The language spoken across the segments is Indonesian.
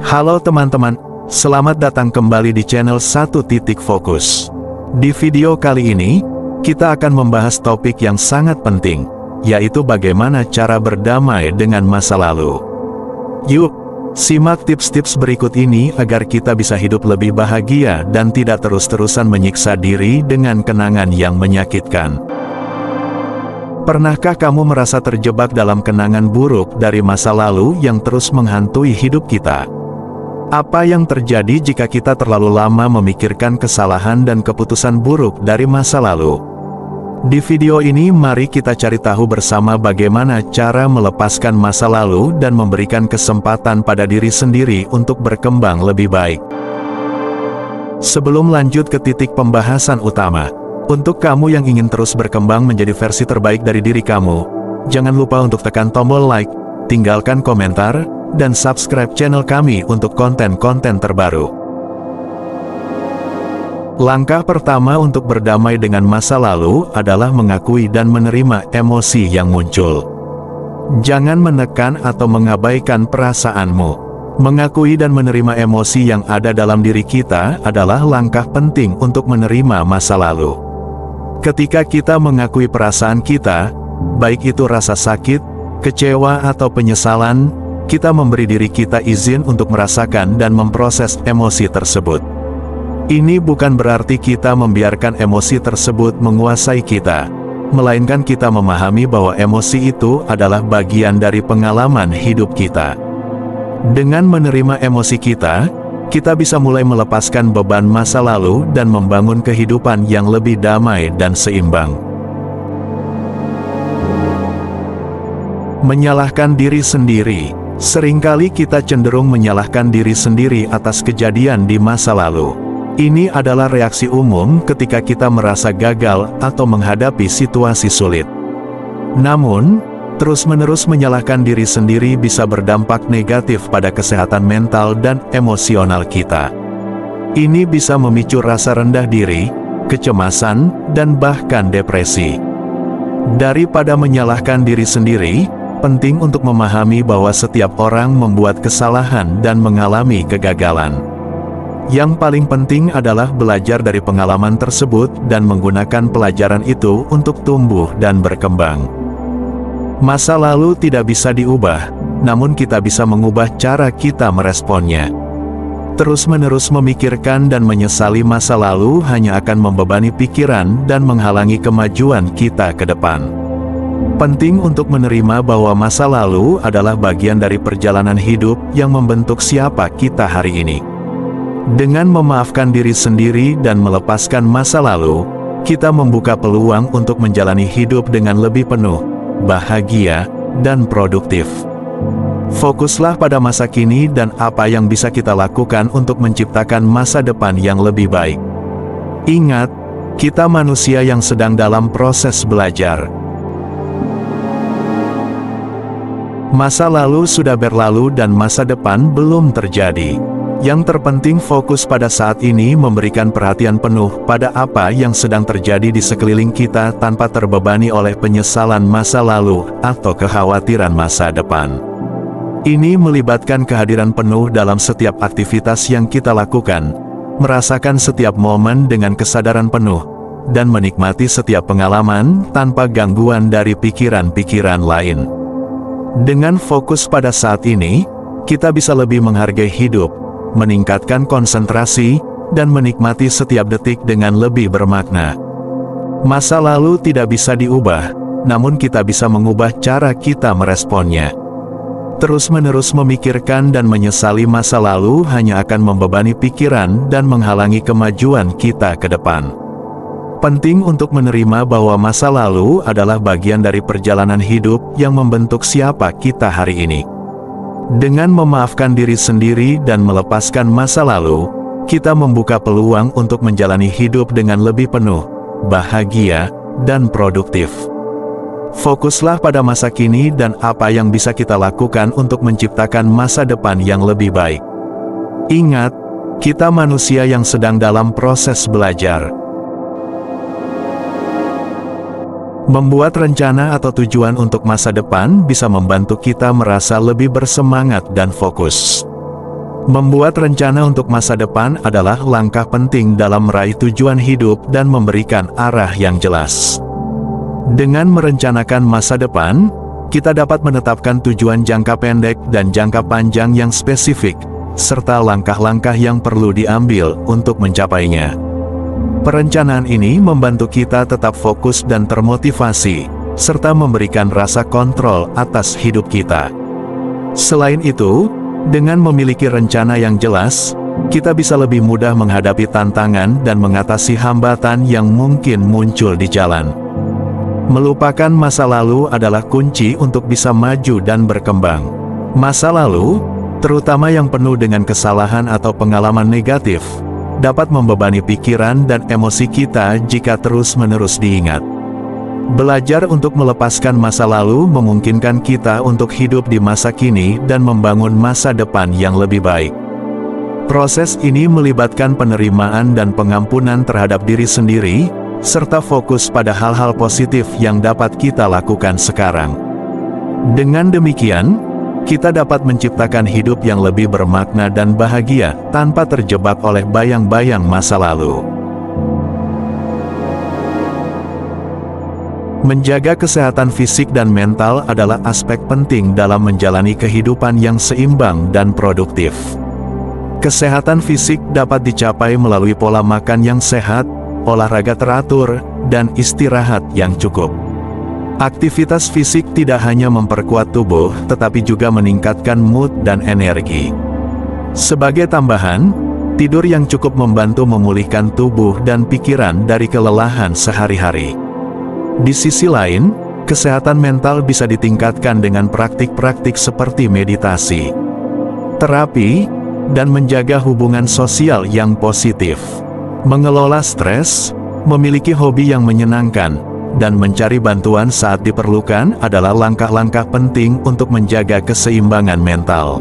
Halo teman-teman, selamat datang kembali di channel 1.Fokus. Di video kali ini, kita akan membahas topik yang sangat penting, yaitu bagaimana cara berdamai dengan masa lalu. Yuk, simak tips-tips berikut ini agar kita bisa hidup lebih bahagia dan tidak terus-terusan menyiksa diri dengan kenangan yang menyakitkan. Pernahkah kamu merasa terjebak dalam kenangan buruk dari masa lalu yang terus menghantui hidup kita? Apa yang terjadi jika kita terlalu lama memikirkan kesalahan dan keputusan buruk dari masa lalu? Di video ini mari kita cari tahu bersama bagaimana cara melepaskan masa lalu dan memberikan kesempatan pada diri sendiri untuk berkembang lebih baik. Sebelum lanjut ke titik pembahasan utama, untuk kamu yang ingin terus berkembang menjadi versi terbaik dari diri kamu, jangan lupa untuk tekan tombol like, tinggalkan komentar, dan subscribe channel kami untuk konten-konten terbaru. Langkah pertama untuk berdamai dengan masa lalu adalah mengakui dan menerima emosi yang muncul. Jangan menekan atau mengabaikan perasaanmu. Mengakui dan menerima emosi yang ada dalam diri kita adalah langkah penting untuk menerima masa lalu. Ketika kita mengakui perasaan kita, baik itu rasa sakit, kecewa atau penyesalan, kita memberi diri kita izin untuk merasakan dan memproses emosi tersebut. Ini bukan berarti kita membiarkan emosi tersebut menguasai kita, melainkan kita memahami bahwa emosi itu adalah bagian dari pengalaman hidup kita. Dengan menerima emosi kita bisa mulai melepaskan beban masa lalu dan membangun kehidupan yang lebih damai dan seimbang. Menyalahkan diri sendiri. Seringkali kita cenderung menyalahkan diri sendiri atas kejadian di masa lalu. Ini adalah reaksi umum ketika kita merasa gagal atau menghadapi situasi sulit. Namun, terus-menerus menyalahkan diri sendiri bisa berdampak negatif pada kesehatan mental dan emosional kita. Ini bisa memicu rasa rendah diri, kecemasan, dan bahkan depresi. Daripada menyalahkan diri sendiri, penting untuk memahami bahwa setiap orang membuat kesalahan dan mengalami kegagalan. Yang paling penting adalah belajar dari pengalaman tersebut dan menggunakan pelajaran itu untuk tumbuh dan berkembang. Masa lalu tidak bisa diubah, namun kita bisa mengubah cara kita meresponnya. Terus-menerus memikirkan dan menyesali masa lalu hanya akan membebani pikiran dan menghalangi kemajuan kita ke depan. Penting untuk menerima bahwa masa lalu adalah bagian dari perjalanan hidup yang membentuk siapa kita hari ini. Dengan memaafkan diri sendiri dan melepaskan masa lalu, kita membuka peluang untuk menjalani hidup dengan lebih penuh, bahagia, dan produktif. Fokuslah pada masa kini dan apa yang bisa kita lakukan untuk menciptakan masa depan yang lebih baik. Ingat, kita manusia yang sedang dalam proses belajar. Masa lalu sudah berlalu dan masa depan belum terjadi. Yang terpenting fokus pada saat ini memberikan perhatian penuh pada apa yang sedang terjadi di sekeliling kita tanpa terbebani oleh penyesalan masa lalu atau kekhawatiran masa depan. Ini melibatkan kehadiran penuh dalam setiap aktivitas yang kita lakukan, merasakan setiap momen dengan kesadaran penuh, dan menikmati setiap pengalaman tanpa gangguan dari pikiran-pikiran lain. Dengan fokus pada saat ini, kita bisa lebih menghargai hidup, meningkatkan konsentrasi, dan menikmati setiap detik dengan lebih bermakna. Masa lalu tidak bisa diubah, namun kita bisa mengubah cara kita meresponnya. Terus-menerus memikirkan dan menyesali masa lalu hanya akan membebani pikiran dan menghalangi kemajuan kita ke depan. Penting untuk menerima bahwa masa lalu adalah bagian dari perjalanan hidup yang membentuk siapa kita hari ini. Dengan memaafkan diri sendiri dan melepaskan masa lalu, kita membuka peluang untuk menjalani hidup dengan lebih penuh, bahagia, dan produktif. Fokuslah pada masa kini dan apa yang bisa kita lakukan untuk menciptakan masa depan yang lebih baik. Ingat, kita manusia yang sedang dalam proses belajar. Membuat rencana atau tujuan untuk masa depan bisa membantu kita merasa lebih bersemangat dan fokus. Membuat rencana untuk masa depan adalah langkah penting dalam meraih tujuan hidup dan memberikan arah yang jelas. Dengan merencanakan masa depan, kita dapat menetapkan tujuan jangka pendek dan jangka panjang yang spesifik, serta langkah-langkah yang perlu diambil untuk mencapainya. Perencanaan ini membantu kita tetap fokus dan termotivasi, serta memberikan rasa kontrol atas hidup kita. Selain itu, dengan memiliki rencana yang jelas, kita bisa lebih mudah menghadapi tantangan dan mengatasi hambatan yang mungkin muncul di jalan. Melupakan masa lalu adalah kunci untuk bisa maju dan berkembang. Masa lalu, terutama yang penuh dengan kesalahan atau pengalaman negatif, dapat membebani pikiran dan emosi kita jika terus-menerus diingat. Belajar untuk melepaskan masa lalu memungkinkan kita untuk hidup di masa kini dan membangun masa depan yang lebih baik. Proses ini melibatkan penerimaan dan pengampunan terhadap diri sendiri, serta fokus pada hal-hal positif yang dapat kita lakukan sekarang. Dengan demikian, kita dapat menciptakan hidup yang lebih bermakna dan bahagia tanpa terjebak oleh bayang-bayang masa lalu. Menjaga kesehatan fisik dan mental adalah aspek penting dalam menjalani kehidupan yang seimbang dan produktif. Kesehatan fisik dapat dicapai melalui pola makan yang sehat, olahraga teratur, dan istirahat yang cukup. Aktivitas fisik tidak hanya memperkuat tubuh, tetapi juga meningkatkan mood dan energi. Sebagai tambahan, tidur yang cukup membantu memulihkan tubuh dan pikiran dari kelelahan sehari-hari. Di sisi lain, kesehatan mental bisa ditingkatkan dengan praktik-praktik seperti meditasi, terapi, dan menjaga hubungan sosial yang positif. Mengelola stres, memiliki hobi yang menyenangkan, dan mencari bantuan saat diperlukan adalah langkah-langkah penting untuk menjaga keseimbangan mental.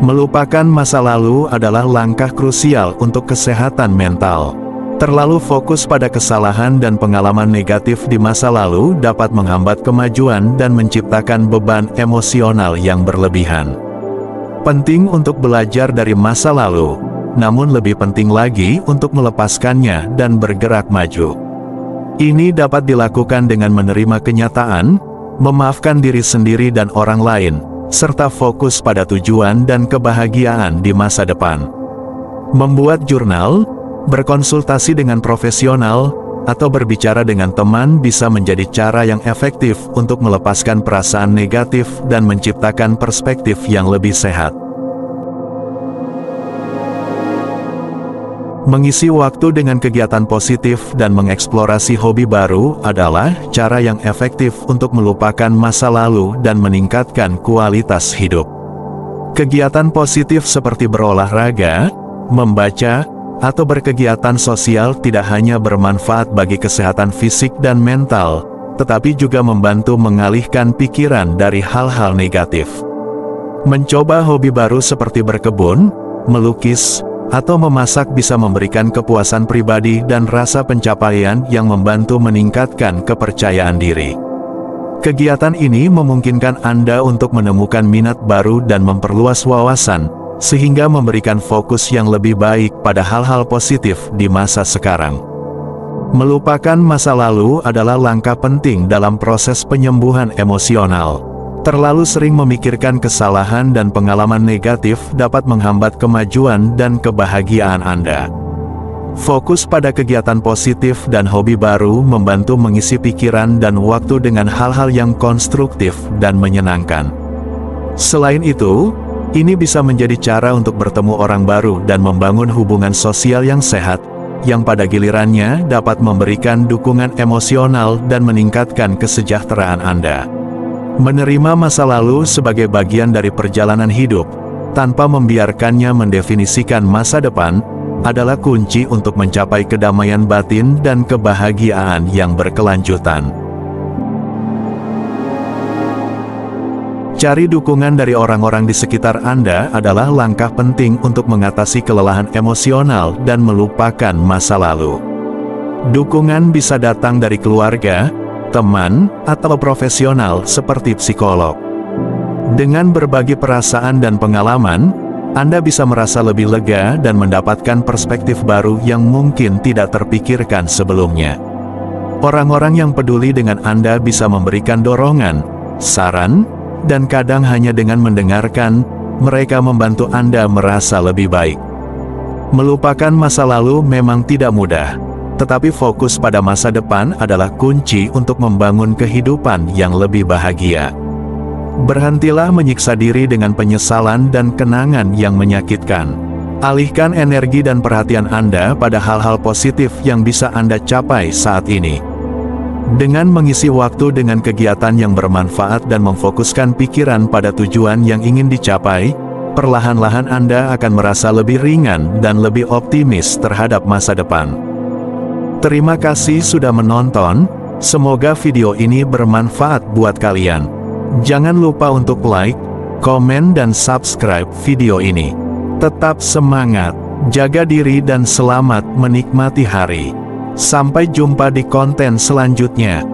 Melupakan masa lalu adalah langkah krusial untuk kesehatan mental. Terlalu fokus pada kesalahan dan pengalaman negatif di masa lalu dapat menghambat kemajuan dan menciptakan beban emosional yang berlebihan. Penting untuk belajar dari masa lalu, namun lebih penting lagi untuk melepaskannya dan bergerak maju. Ini dapat dilakukan dengan menerima kenyataan, memaafkan diri sendiri dan orang lain, serta fokus pada tujuan dan kebahagiaan di masa depan. Membuat jurnal, berkonsultasi dengan profesional, atau berbicara dengan teman bisa menjadi cara yang efektif untuk melepaskan perasaan negatif dan menciptakan perspektif yang lebih sehat. Mengisi waktu dengan kegiatan positif dan mengeksplorasi hobi baru adalah cara yang efektif untuk melupakan masa lalu dan meningkatkan kualitas hidup. Kegiatan positif seperti berolahraga, membaca, atau berkegiatan sosial tidak hanya bermanfaat bagi kesehatan fisik dan mental, tetapi juga membantu mengalihkan pikiran dari hal-hal negatif. Mencoba hobi baru seperti berkebun, melukis, atau memasak bisa memberikan kepuasan pribadi dan rasa pencapaian yang membantu meningkatkan kepercayaan diri. Kegiatan ini memungkinkan Anda untuk menemukan minat baru dan memperluas wawasan, sehingga memberikan fokus yang lebih baik pada hal-hal positif di masa sekarang. Melupakan masa lalu adalah langkah penting dalam proses penyembuhan emosional. Terlalu sering memikirkan kesalahan dan pengalaman negatif dapat menghambat kemajuan dan kebahagiaan Anda. Fokus pada kegiatan positif dan hobi baru membantu mengisi pikiran dan waktu dengan hal-hal yang konstruktif dan menyenangkan. Selain itu, ini bisa menjadi cara untuk bertemu orang baru dan membangun hubungan sosial yang sehat, yang pada gilirannya dapat memberikan dukungan emosional dan meningkatkan kesejahteraan Anda. Menerima masa lalu sebagai bagian dari perjalanan hidup, tanpa membiarkannya mendefinisikan masa depan, adalah kunci untuk mencapai kedamaian batin dan kebahagiaan yang berkelanjutan. Cari dukungan dari orang-orang di sekitar Anda adalah langkah penting untuk mengatasi kelelahan emosional dan melupakan masa lalu. Dukungan bisa datang dari keluarga, teman, atau profesional seperti psikolog. Dengan berbagi perasaan dan pengalaman, Anda bisa merasa lebih lega dan mendapatkan perspektif baru yang mungkin tidak terpikirkan sebelumnya. Orang-orang yang peduli dengan Anda bisa memberikan dorongan, saran, dan kadang hanya dengan mendengarkan, mereka membantu Anda merasa lebih baik. Melupakan masa lalu memang tidak mudah, tetapi fokus pada masa depan adalah kunci untuk membangun kehidupan yang lebih bahagia. Berhentilah menyiksa diri dengan penyesalan dan kenangan yang menyakitkan. Alihkan energi dan perhatian Anda pada hal-hal positif yang bisa Anda capai saat ini. Dengan mengisi waktu dengan kegiatan yang bermanfaat dan memfokuskan pikiran pada tujuan yang ingin dicapai, perlahan-lahan Anda akan merasa lebih ringan dan lebih optimis terhadap masa depan. Terima kasih sudah menonton, semoga video ini bermanfaat buat kalian. Jangan lupa untuk like, komen dan subscribe video ini. Tetap semangat, jaga diri dan selamat menikmati hari. Sampai jumpa di konten selanjutnya.